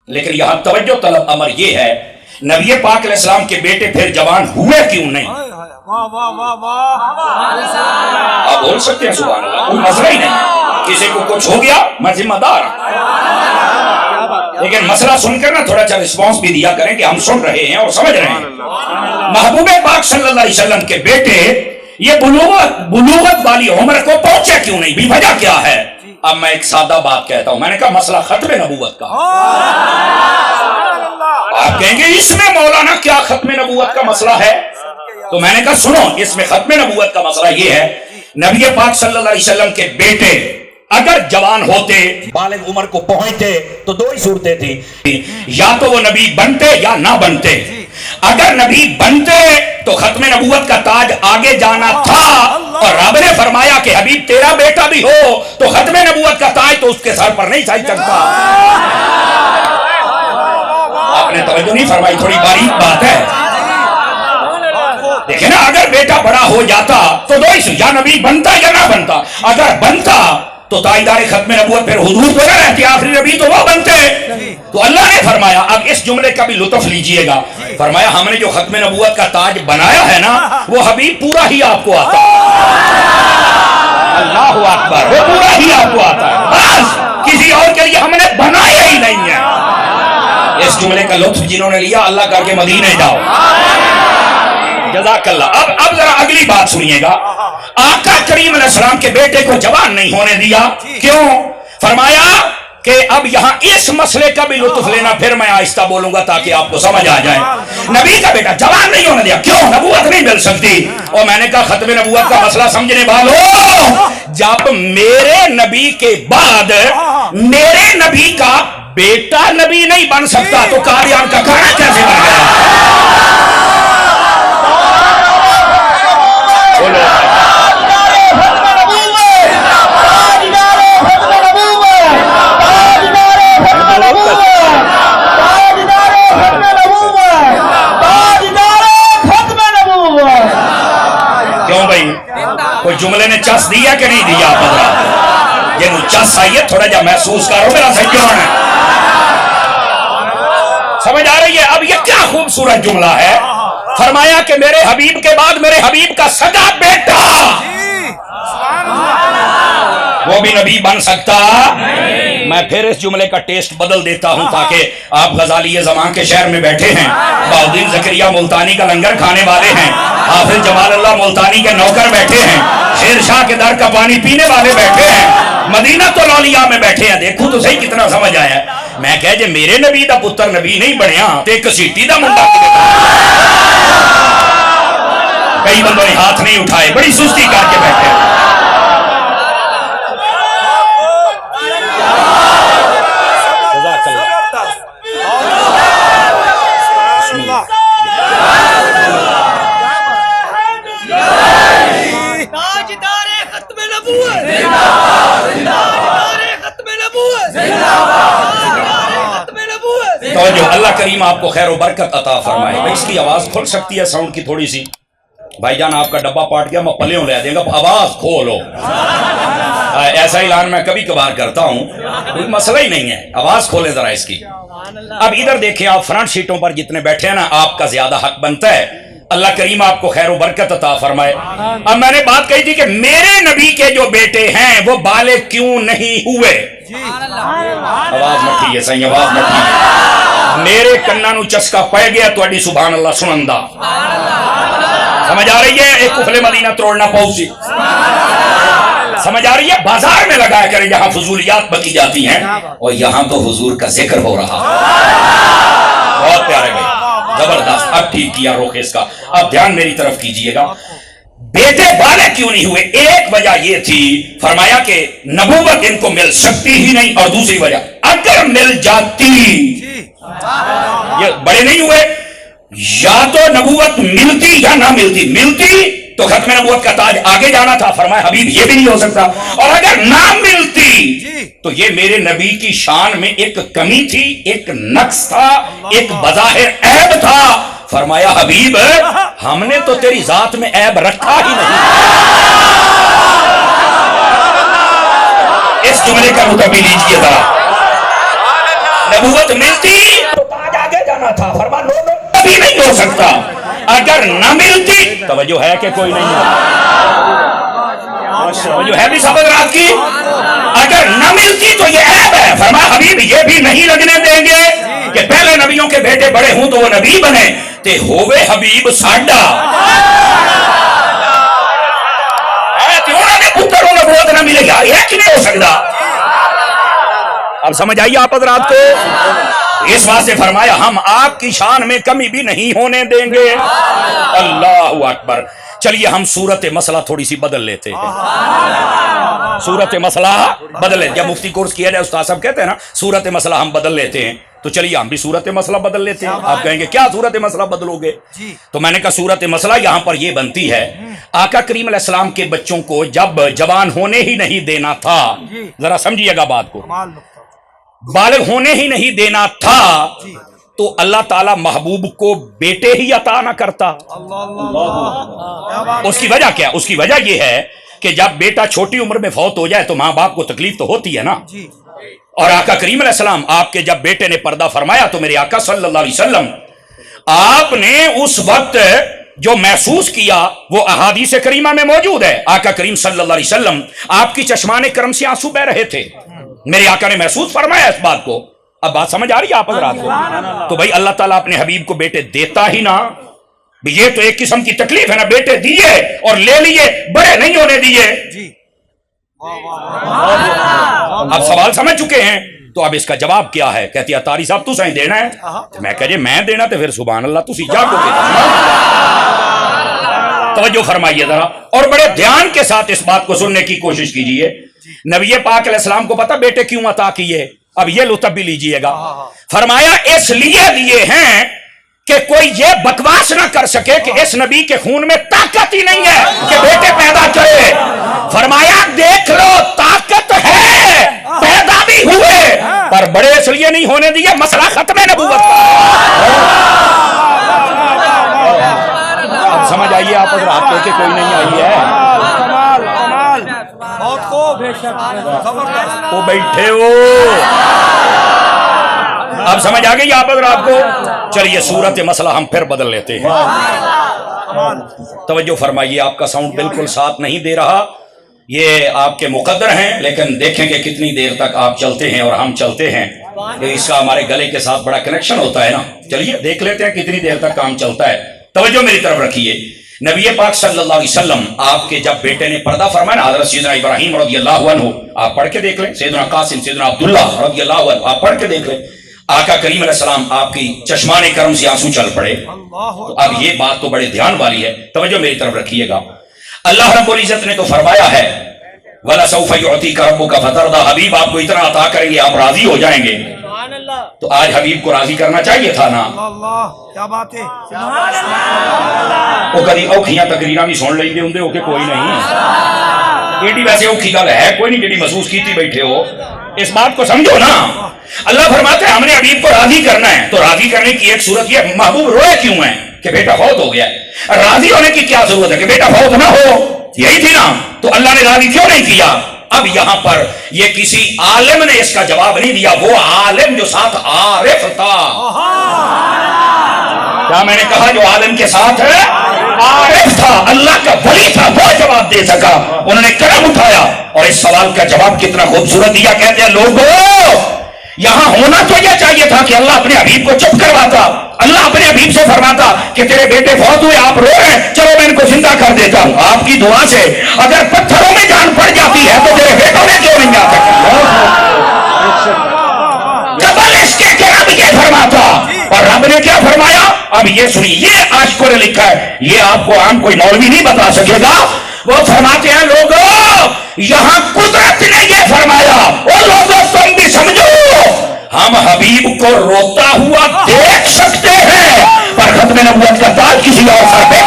لیکن یہاں توجہ طلب امر یہ ہے نبی پاک علیہ السلام کے بیٹے پھر جوان ہوئے کیوں نہیں؟ آپ بول سکتے ہیں سبحان اللہ، کوئی مسئلہ ہی نہیں، کسی کو کچھ ہو گیا میں ذمہ دار ہوں، لیکن مسئلہ سن کر نا تھوڑا سا رسپانس بھی دیا کریں کہ ہم سن رہے ہیں اور سمجھ رہے ہیں۔ محبوب پاک صلی اللہ علیہ وسلم کے بیٹے یہ بلوغت والی عمر کو پہنچے کیوں نہیں؟ بھی وجہ کیا ہے؟ اب میں ایک سادہ بات کہتا ہوں، میں نے کہا مسئلہ ختم نبوت کا۔ آپ کہیں گے اس میں مولانا کیا ختم نبوت کا مسئلہ ہے؟ تو میں نے کہا سنو، اس میں ختم نبوت کا مسئلہ یہ ہے نبی پاک صلی اللہ علیہ وسلم کے بیٹے اگر جوان ہوتے، بالغ عمر کو پہنچتے تو دو ہی صورتیں تھیں، یا تو وہ نبی بنتے یا نہ بنتے۔ اگر نبی بنتے تو ختم نبوت کا تاج آگے جانا تھا، اور رب نے فرمایا کہ حبیب تیرا بیٹا بھی ہو تو ختم نبوت کا تاج تو اس کے سر پر نہیں سائے چکتا۔ آپ نے توجہ نہیں فرمائی، تھوڑی باریک بات ہے، دیکھیں نا، اگر بیٹا بڑا ہو جاتا تو دو ہی، یا نبی بنتا یا نہ بنتا۔ اگر بنتا تو تاجدار ختم نبوت پھر حضور تو نہ رہتے، آخری نبی تو وہ بنتے۔ تو اللہ نے فرمایا، اب اس جملے کا بھی لطف لیجئے گا، فرمایا ہم نے جو ختم نبوت کا تاج بنایا ہے نا وہ حبیب پورا ہی آپ کو آتا ہے۔ اللہ اکبر، وہ پورا ہی آپ کو آتا ہے، بس کسی اور کے لیے ہم نے بنایا ہی نہیں ہے۔ اس جملے کا لطف جنہوں نے لیا اللہ کر کے مدینے جاؤ، جزاک اللہ۔ اب ذرا اگلی بات سنیے گا، آقا کریم علیہ السلام کے بیٹے کو جوان نہیں ہونے دیا، کیوں؟ فرمایا کہ اب یہاں اس مسئلے کا بھی لطف لینا، پھر میں آہستہ بولوں گا تاکہ آپ کو سمجھ آ جائے۔ نبی کا بیٹا جوان نہیں ہونے دیا، کیوں؟ نبوت نہیں مل سکتی۔ اور میں نے کہا ختم نبوت کا مسئلہ سمجھنے والوں، جب میرے نبی کے بعد میرے نبی کا بیٹا نبی نہیں بن سکتا تو قادیان کا کھانا کیسے بن گیا؟ کیوں بھائی، کوئی جملے نے چس دیا کہ نہیں دیا؟ آپ یہ چس آئیے تھوڑا جا محسوس کرو میرا سجون ہے، سمجھ آ رہی ہے؟ اب یہ کیا خوبصورت جملہ ہے، فرمایا کہ میرے حبیب کے بعد میرے حبیب کا سگا بیٹا وہ بھی نبی بن سکتا۔ میں پھر اس جملے کا ٹیسٹ بدل دیتا ہوں تاکہ آپ غزالی زمان کے شہر میں بیٹھے ہیں، بہاؤالدین زکریا ملتانی کا لنگر کھانے والے ہیں، حافظ جمال اللہ ملتانی کے نوکر بیٹھے ہیں، شیر شاہ کے در کا پانی پینے والے بیٹھے ہیں، مدینہ الاولیاء میں بیٹھے ہیں۔ دیکھو تو صحیح کتنا سمجھ آیا ہے۔ میں کہہ جے میرے نبی دا پتر نبی نہیں بنیا تے ایک سیٹی دا منڈا کئی بندوں نے ہاتھ نہیں اٹھائے، بڑی سستی کر کے بیٹھے۔ تو اللہ کریم آپ کو خیر و برکت عطا فرمائے۔ اس کی آواز کھل سکتی ہے ساؤنڈ کی تھوڑی سی؟ بھائی جان آپ کا ڈبہ پاٹ گیا، میں پلیوں لے دیں گا، آواز کھولو۔ ایسا اعلان میں کبھی کبھار کرتا ہوں، کوئی مسئلہ ہی نہیں ہے، آواز کھولے ذرا اس کی۔ اب ادھر دیکھیں، آپ فرنٹ سیٹوں پر جتنے بیٹھے ہیں نا، آپ کا زیادہ حق بنتا ہے، اللہ کریم آپ کو خیر و برکت عطا فرمائے۔ اب میں نے بات کہی تھی کہ میرے نبی کے جو بیٹے ہیں وہ بالغ کیوں نہیں ہوئے؟ آواز مٹھی ہے صحیح، آواز مٹھی ہے، میرے کناں نو چسکا پہ گیا تواڈی سبحان اللہ سنندا، سمجھ آ رہی ہے؟ ایک کفلے مدینہ توڑنا پاؤ سی، سمجھ آ رہی ہے؟ بازار میں لگایا کریں جہاں فضولیات بکی جاتی ہیں، اور یہاں تو حضور کا ذکر ہو رہا۔ بہت پیارے بھائی، زبردست، اب ٹھیک کیا رخ اس کا۔ اب دھیان میری طرف کیجئے گا، بیٹے بالغ کیوں نہیں ہوئے؟ ایک وجہ یہ تھی، فرمایا کہ نبوت ان کو مل سکتی ہی نہیں، اور دوسری وجہ اگر مل جاتی، یہ بڑے نہیں ہوئے، یا تو نبوت ملتی یا نہ ملتی، ملتی تو ختم نبوت کا تاج آگے جانا تھا، فرمایا حبیب یہ بھی نہیں ہو سکتا، اور اگر نہ ملتی تو یہ میرے نبی کی شان میں ایک کمی تھی، ایک نقص تھا، ایک بظاہر عیب تھا، فرمایا حبیب ہم نے تو تیری ذات میں عیب رکھا ہی نہیں۔ اس جملے کا مطابق لیجیے ذرا، नबूवत मिलती तो ताज आगे जाना था, फरमा नो नो कभी नहीं हो सकता, अगर न मिलती तवज्जो है कि कोई नहीं है, जो है भी सबक रात की, अगर न मिलती तो ये ऐब है। फरमा हबीब ये भी नहीं लगने देंगे कि पहले नबियों के बेटे बड़े हूं तो वो नबी बने, ते होवे हबीब साडा पुत्रों में बहुत न मिलेगा, यह कि नहीं हो सकता। अब समझ आइए आप हज़रात को, इस बात से फरमाया हम आपकी शान में कमी भी नहीं होने देंगे। अल्लाहु अकबर। चलिए हम सूरत मसला थोड़ी सी बदल लेते हैं, सूरत मसला बदल लेते। जब मुफ्ती कोर्स किया जाए उस्ताद साहब कहते हैं ना सूरत मसला हम बदल लेते हैं, तो चलिए हम भी सूरत मसला बदल लेते हैं। आप कहेंगे क्या सूरत मसला बदलोगे? तो मैंने कहा सूरत मसला यहां पर यह बनती है, आका करीम अलैहिस्सलाम के बच्चों को जब जवान होने ही नहीं देना था, जरा समझिएगा बात को, बालिग होने ही नहीं देना था, तो अल्लाह ताला महबूब को बेटे ही अता ना करता। उसकी वजह क्या? उसकी वजह यह है कि जब बेटा छोटी उम्र में फौत हो जाए तो माँ बाप को तकलीफ तो होती है ना। और आका करीम अलैहिस्सलाम आपके जब बेटे ने पर्दा फरमाया तो मेरे आका सल्लल्लाहु अलैहि वसल्लम आपने उस वक्त जो महसूस किया वो अहादीस करीमा में मौजूद है। आका करीम सल्लल्लाहु अलैहि वसल्लम आपकी चश्माने करम से आंसू बह रहे थे, मेरे आका ने महसूस फरमाया इस बात को। अब बात समझ आ रही है आप हज़रात को? तो भाई अल्लाह ताला अपने हबीब को बेटे देता ही ना, ये तो एक किस्म की तकलीफ है ना, बेटे दिए और ले लिए, बड़े नहीं होने दिए। अब सवाल समझ चुके हैं, तो अब इसका जवाब क्या है? कहती है तारी साहब तू सही देना है। मैं कह मैं देना तो फिर सुभान अल्लाह तुसी जागोगे। तवज्जो फरमाइए जरा और बड़े ध्यान के साथ इस बात को सुनने की कोशिश कीजिए। नबी पाक अलैहिस्सलाम को पता बेटे क्यों अता किए? अब ये लुत्फ भी लीजिएगा। फरमाया इसलिए दिए हैं कि कोई ये बकवास ना कर सके कि इस नबी के खून में ताकत ही नहीं है कि बेटे पैदा करे। फरमाया देख लो ताकत है, पैदा भी हुए, पर बड़े इसलिए नहीं होने दिए, मसला खत्म है नबूवत का। अब समझ आइए आप हज़रात को कि कोई नहीं आई है। वो बैठे हो, अब समझ आ गई आप हज़रात को? चलिए सूरत मसला हम फिर बदल लेते हैं। तवज्जो फरमाइए, आपका साउंड बिल्कुल साथ नहीं दे रहा, ये आपके मुकद्दर हैं, लेकिन देखेंगे कितनी देर तक आप चलते हैं और हम चलते हैं, इसका हमारे गले के साथ बड़ा कनेक्शन होता है ना। चलिए देख लेते हैं कितनी देर तक काम चलता है। तवज्जो मेरी तरफ रखिए। नबी पाक सल्लल्लाहु अलैहि वसल्लम आपके जब बेटे ने पर्दा फरमाया, हज़रत सैयदना इब्राहीम रज़ियल्लाहु अन्हु, आप पढ़ के देख लें, सैयदना कासिम, सैयदना अब्दुल्ला रज़ियल्लाहु अन्हु, आप पढ़ के देख लें, आका करीम अलैहिस्सलाम आपकी चश्माने करम से आंसू चल पड़े। तो अब ये बात तो बड़े ध्यान वाली है, तवज्जो मेरी तरफ रखिएगा। अल्लाह रब्बुल इज्जत ने तो फरमाया है वला सौफ युअतीका रब्बुका फतरदा, हबीब आपको इतना अता करेंगे आप राजी हो जाएंगे। तो आज हबीब को राजी करना चाहिए था ना। क्या बात है। वो कभी औखियां तकरीरां भी सुन लेंगे होंगे ओके कोई नहीं, एडी वैसे औखी गल है कोई नहीं, जेडी महसूस कीती बैठे हो, इस बात को समझो ना। अल्लाह फरमाते हैं हमने हबीब को राजी करना है, तो राजी करने की एक सूरत ये, महबूब रोए क्यों है कि बेटा फौत हो गया, राजी होने की क्या जरूरत है कि बेटा फौत ना हो, यही थी ना, तो अल्लाह ने राजी क्यों नहीं किया? अब यहां पर ये किसी आलिम ने इसका जवाब नहीं दिया, वो आलिम जो साथ आरिफ था। क्या मैंने कहा? जो आलिम के साथ है आरिफ था, अल्लाह का वली था, वो जवाब दे सका। उन्होंने कदम उठाया और इस सवाल का जवाब कितना खूबसूरत दिया। कहते हैं लोगों यहां होना तो यह चाहिए था कि अल्लाह अपने हबीब को चुप करवाता, अल्लाह अपने हबीब से फरमाता कि तेरे बेटे फौत हुए, आप रो रहे हैं, चलो मैं इनको जिंदा कर देता हूं। आपकी दुआ से अगर पत्थरों में जान पड़ जाती है तो तेरे बेटों में क्यों नहीं आ सकती? जबल इसके के रब ये फरमाता, और रब ने क्या फरमाया? अब ये सुनिए, ये आशिकों ने लिखा है, ये आपको आम कोई मौलवी नहीं बता सकेगा। वो फरमाते हैं लोगों यहां कुदरत ने ये फरमाया, ओ लोगों तुम भी समझो, हम हबीब को रोता हुआ देख सकते हैं पर खत्म नबूवत का ताज किसी और सर पे